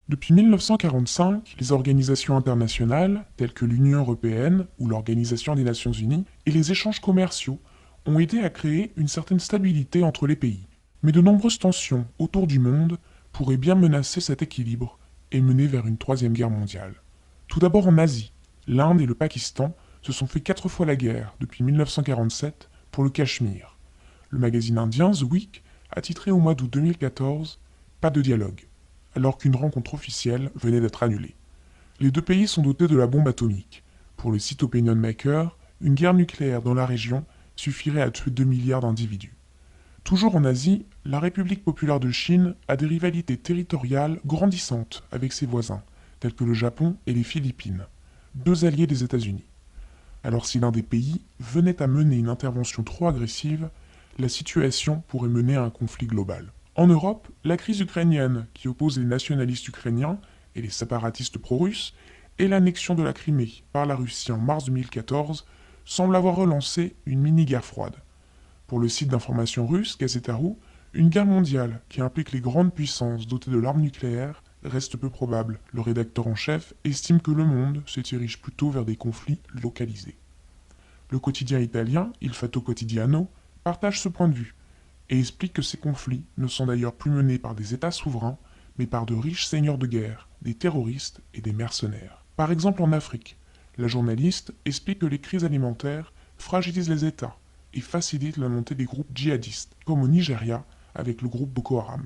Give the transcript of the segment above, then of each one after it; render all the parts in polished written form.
Depuis 1945, les organisations internationales, telles que l'Union européenne ou l'Organisation des Nations Unies, et les échanges commerciaux ont aidé à créer une certaine stabilité entre les pays. Mais de nombreuses tensions autour du monde pourraient bien menacer cet équilibre et mener vers une troisième guerre mondiale. Tout d'abord en Asie, l'Inde et le Pakistan se sont fait 4 fois la guerre depuis 1947 pour le Cachemire. Le magazine indien The Week a titré au mois d'août 2014 Pas de dialogue, alors qu'une rencontre officielle venait d'être annulée. Les deux pays sont dotés de la bombe atomique. Pour le site Opinion Maker, une guerre nucléaire dans la région suffirait à tuer 2 milliards d'individus. Toujours en Asie, la République populaire de Chine a des rivalités territoriales grandissantes avec ses voisins, tels que le Japon et les Philippines, deux alliés des États-Unis. Alors si l'un des pays venait à mener une intervention trop agressive, la situation pourrait mener à un conflit global. En Europe, la crise ukrainienne, qui oppose les nationalistes ukrainiens et les séparatistes pro-russes, et l'annexion de la Crimée par la Russie en mars 2014, semble avoir relancé une mini-guerre froide. Pour le site d'information russe Gazeta.ru, une guerre mondiale qui implique les grandes puissances dotées de l'arme nucléaire reste peu probable. Le rédacteur en chef estime que le monde se dirige plutôt vers des conflits localisés. Le quotidien italien Il Fatto Quotidiano partage ce point de vue et explique que ces conflits ne sont d'ailleurs plus menés par des États souverains, mais par de riches seigneurs de guerre, des terroristes et des mercenaires. Par exemple en Afrique, la journaliste explique que les crises alimentaires fragilisent les États et facilitent la montée des groupes djihadistes, comme au Nigeria avec le groupe Boko Haram.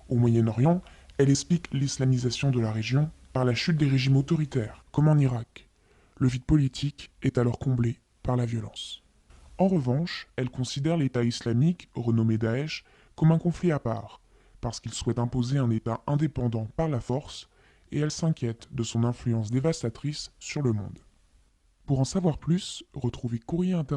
Au Moyen-Orient, elle explique l'islamisation de la région par la chute des régimes autoritaires, comme en Irak. Le vide politique est alors comblé par la violence. En revanche, elle considère l'État islamique, renommé Daesh, comme un conflit à part, parce qu'il souhaite imposer un État indépendant par la force, et elle s'inquiète de son influence dévastatrice sur le monde. Pour en savoir plus, retrouvez Courrier Inter